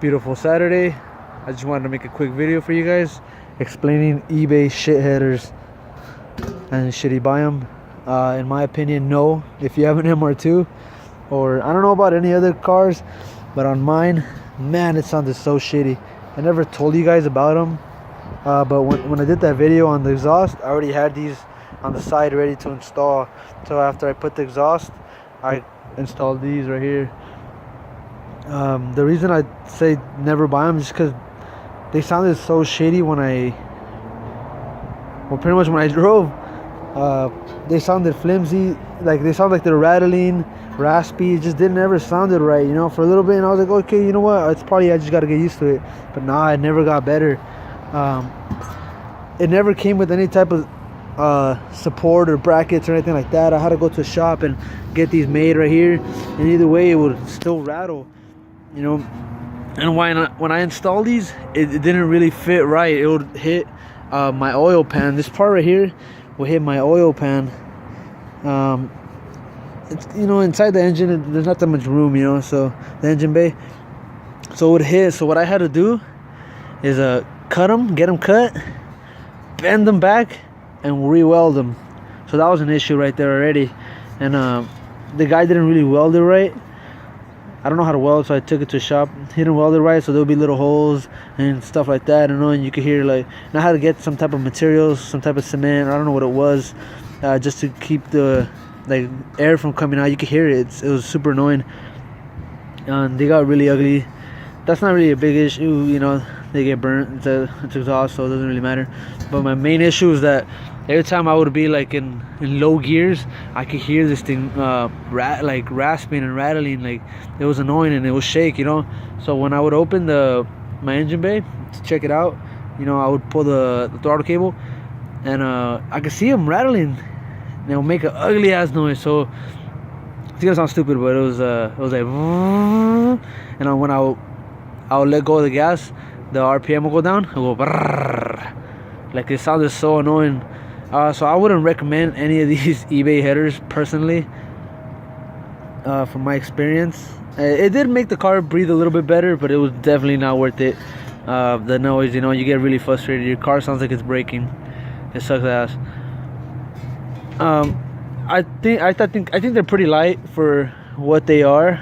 Beautiful Saturday. I just wanted to make a quick video for you guys explaining eBay shit headers and should you buy them. In my opinion, no. If you have an MR2, or I don't know about any other cars, but on mine, man, it sounded so shitty. I never told you guys about them, but when I did that video on the exhaust, I already had these on the side ready to install. So after I put the exhaust, I installed these right here. The reason I say never buy them is just because they sounded so shitty pretty much when I drove. They sounded flimsy, like they sound like they're rattling, raspy. It just didn't ever sounded right, you know, for a little bit. And I was like, okay, you know what, it's probably I just got to get used to it. But nah, it never got better. It never came with any type of support or brackets or anything like that. I had to go to a shop and get these made right here, and either way it would still rattle, you know. And when I installed these, it didn't really fit right. It would hit my oil pan. This part right here will hit my oil pan. It's, you know, inside the engine there's not that much room, you know, so the engine bay, so it would hit. So what I had to do is get them cut, bend them back, and re-weld them. So that was an issue right there already. And the guy didn't really weld it right. I don't know how to weld, so I took it to a shop. He didn't weld it right, so there'll be little holes and stuff like that, you know. And you could hear, like, and I had to get some type of materials, some type of cement, I don't know what it was, just to keep the air from coming out. You could hear it. It was super annoying. And they got really ugly. That's not really a big issue, you know. They get burnt. It's exhaust, so it doesn't really matter. But my main issue is that every time I would be like in low gears, I could hear this thing like rasping and rattling. Like, it was annoying, and it would shake, you know. So when I would open my engine bay to check it out, you know, I would pull the throttle cable, and I could see them rattling, and it would make an ugly ass noise. So it's gonna sound stupid, but it was like, and when I would let go of the gas, the RPM will go down. It will go brrr. Like, it sounded so annoying. So I wouldn't recommend any of these eBay headers personally. From my experience, it did make the car breathe a little bit better, but it was definitely not worth it. The noise, you know, you get really frustrated. Your car sounds like it's breaking. It sucks ass. I think they're pretty light for what they are.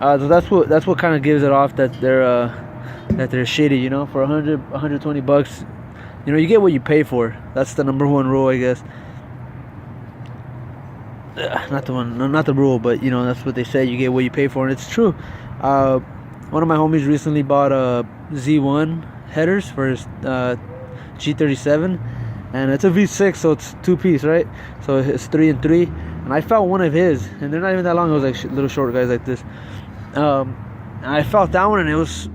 So that's what kind of gives it off that they're shitty, you know. For 120 bucks, you know, you get what you pay for. That's the number one rule, I guess. Not the rule, but, you know, that's what they say. You get what you pay for, and it's true. One of my homies recently bought a Z1 headers for his G37, and it's a V6, so it's 2-piece, right? So it's 3 and 3, and I found one of his, and they're not even that long. It was like little short guys like this. I felt that one, and it was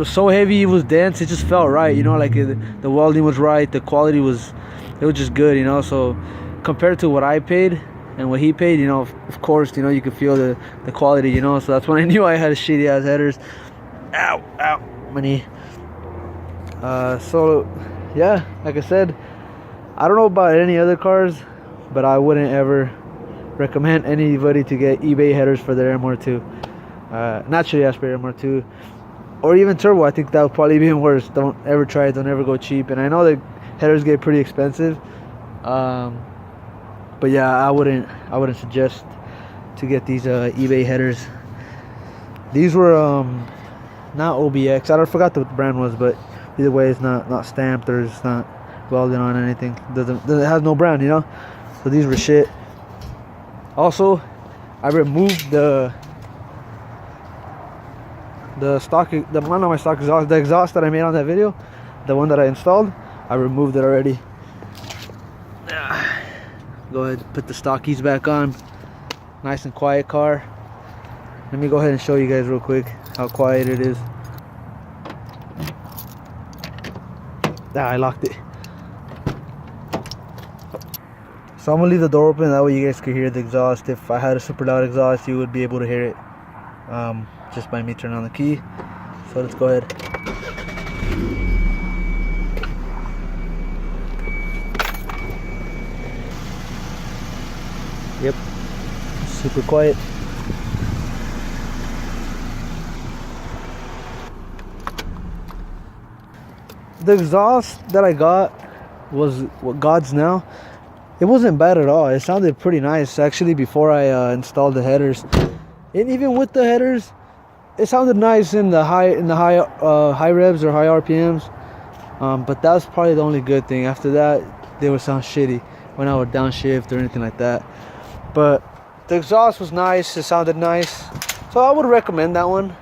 so heavy, it was dense, it just felt right, you know. Like, the welding was right, the quality was just good, you know. So compared to what I paid and what he paid, you know, of course, you know, you could feel the quality, you know. So that's when I knew I had shitty ass headers. Ow, my knee. So yeah, like I said, I don't know about any other cars, but I wouldn't ever recommend anybody to get eBay headers for their MR2. Naturally aspirated MR2, or even turbo. I think that would probably be even worse. Don't ever try it. Don't ever go cheap. And I know the headers get pretty expensive, but yeah, I wouldn't suggest to get these eBay headers. These were not OBX. I forgot what the brand was, but either way, it's not stamped, or it's not welded on anything. It has no brand, you know. So these were shit. Also, I removed the exhaust that I made on that video, the one that I installed. I removed it already. Go ahead, put the stock keys back on. Nice and quiet car. Let me go ahead and show you guys real quick how quiet it is. I locked it. So I'm gonna leave the door open, that way you guys can hear the exhaust. If I had a super loud exhaust, you would be able to hear it just by me turning on the key. So let's go ahead. Yep, super quiet. the exhaust that I got was what God's Now. It wasn't bad at all. It sounded pretty nice actually before I installed the headers, and even with the headers, it sounded nice in the high high revs or high RPMs. But that was probably the only good thing. After that, they would sound shitty when I would downshift or anything like that. But the exhaust was nice. It sounded nice, so I would recommend that one.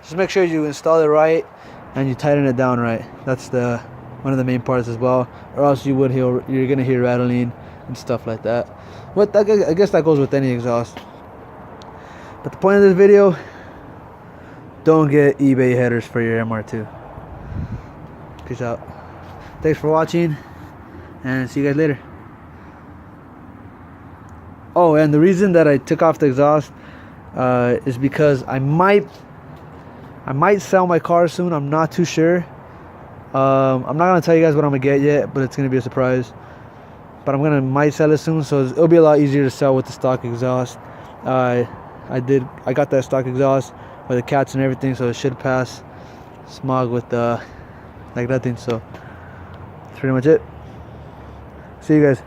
Just make sure you install it right and you tighten it down right. That's one of the main parts as well, or else you're gonna hear rattling and stuff like that. But I guess that goes with any exhaust. But the point of this video, don't get eBay headers for your MR2. Peace out. Thanks for watching, and see you guys later. Oh, and the reason that I took off the exhaust is because I might sell my car soon. I'm not too sure. I'm not gonna tell you guys what I'm gonna get yet, but it's gonna be a surprise. But might sell it soon, so it'll be a lot easier to sell with the stock exhaust. I got that stock exhaust with the cats and everything, so it should pass smog with like nothing. So that's pretty much it. See you guys.